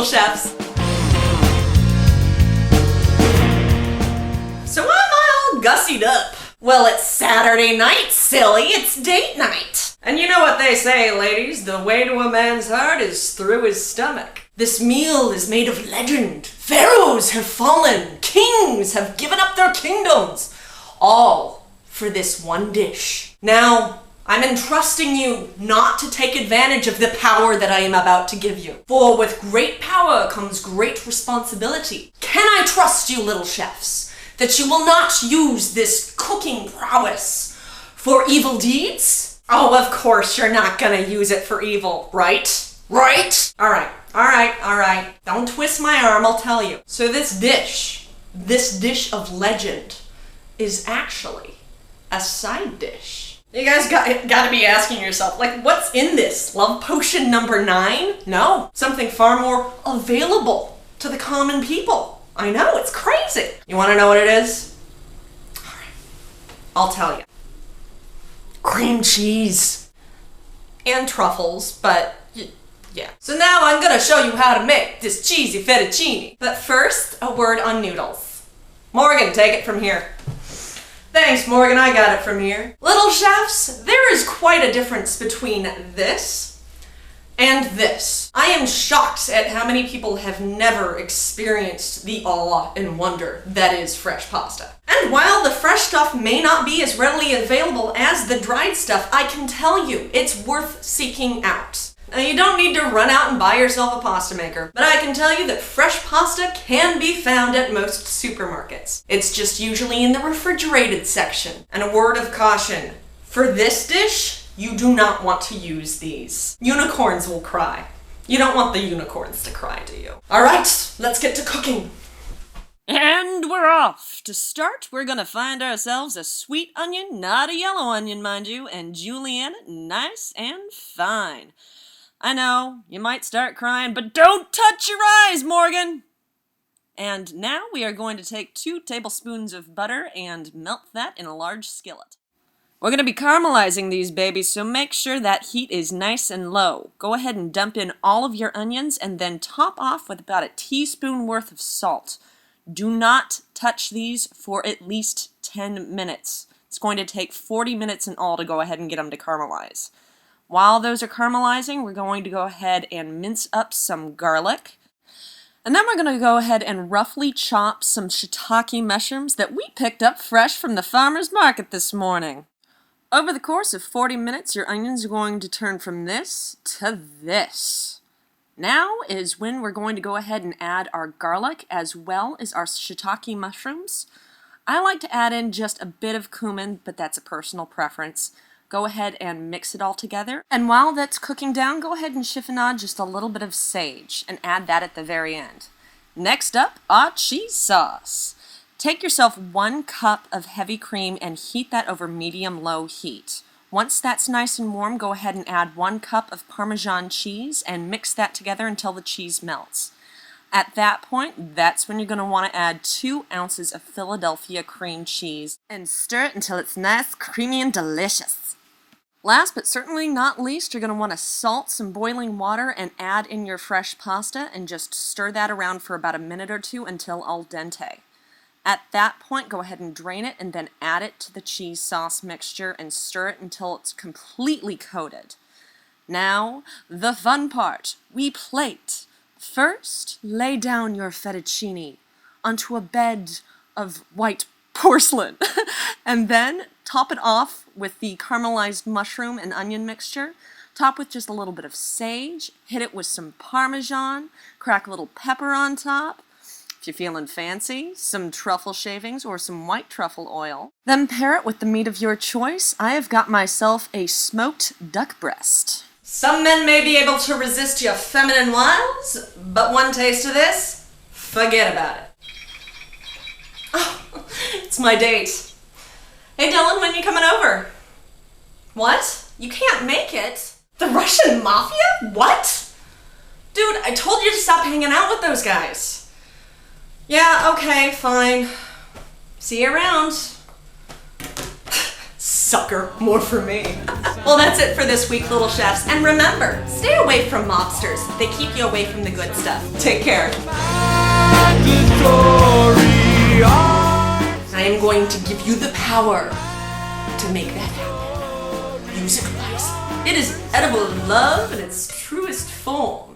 little chefs. So why am I all gussied up? Well, it's Saturday night, silly. It's date night. And you know what they say, ladies, the way to a man's heart is through his stomach. This meal is made of legend. Pharaohs have fallen. Kings have given up their kingdoms. All for this one dish. Now, I'm entrusting you not to take advantage of the power that I am about to give you. For with great power comes great responsibility. Can I trust you, little chefs, that you will not use this cooking prowess for evil deeds? Oh, of course you're not gonna use it for evil, right? Right? All right. Don't twist my arm, I'll tell you. So this dish of legend is actually a side dish. You guys gotta be asking yourself, like, what's in this? Love potion number 9? No, something far more available to the common people. I know, it's crazy. You wanna know what it is? All right, I'll tell you. Cream cheese. And truffles, but yeah. So now I'm gonna show you how to make this cheesy fettuccine. But first, a word on noodles. Morgan, take it from here. Thanks, Morgan, I got it from here. Little chefs, there is quite a difference between this and this. I am shocked at how many people have never experienced the awe and wonder that is fresh pasta. And while the fresh stuff may not be as readily available as the dried stuff, I can tell you it's worth seeking out. Now, you don't need to run out and buy yourself a pasta maker, but I can tell you that fresh pasta can be found at most supermarkets. It's just usually in the refrigerated section. And a word of caution, for this dish, you do not want to use these. Unicorns will cry. You don't want the unicorns to cry, do you? All right, let's get to cooking. And we're off. To start, we're gonna find ourselves a sweet onion, not a yellow onion, mind you, and julienne it nice and fine. I know, you might start crying, but don't touch your eyes, Morgan! And now we are going to take 2 tablespoons of butter and melt that in a large skillet. We're going to be caramelizing these babies, so make sure that heat is nice and low. Go ahead and dump in all of your onions and then top off with about a teaspoon worth of salt. Do not touch these for at least 10 minutes. It's going to take 40 minutes in all to go ahead and get them to caramelize. While those are caramelizing, we're going to go ahead and mince up some garlic. And then we're going to go ahead and roughly chop some shiitake mushrooms that we picked up fresh from the farmer's market this morning. Over the course of 40 minutes, your onions are going to turn from this to this. Now is when we're going to go ahead and add our garlic as well as our shiitake mushrooms. I like to add in just a bit of cumin, but that's a personal preference. Go ahead and mix it all together. And while that's cooking down, go ahead and chiffonade just a little bit of sage and add that at the very end. Next up, our cheese sauce. Take yourself 1 cup of heavy cream and heat that over medium-low heat. Once that's nice and warm, go ahead and add 1 cup of Parmesan cheese and mix that together until the cheese melts. At that point, that's when you're going to want to add 2 ounces of Philadelphia cream cheese and stir it until it's nice, creamy, and delicious. Last but certainly not least, you're going to want to salt some boiling water and add in your fresh pasta and just stir that around for about a minute or 2 until al dente. At that point, go ahead and drain it and then add it to the cheese sauce mixture and stir it until it's completely coated. Now, the fun part. We plate. First, lay down your fettuccine onto a bed of white porcelain and then top it off with the caramelized mushroom and onion mixture. Top with just a little bit of sage, hit it with some Parmesan, crack a little pepper on top. If you're feeling fancy, some truffle shavings or some white truffle oil. Then pair it with the meat of your choice. I have got myself a smoked duck breast. Some men may be able to resist your feminine wiles, but one taste of this, forget about it. Oh, it's my date. Hey Dylan, when you coming over? What? You can't make it? The Russian mafia? What? Dude, I told you to stop hanging out with those guys. Yeah, okay, fine. See you around. Sucker, more for me. Well, that's it for this week, little chefs. And remember, stay away from mobsters. They keep you away from the good stuff. Take care. I am going to give you the power to make that happen. Music-wise, it is edible love in its truest form.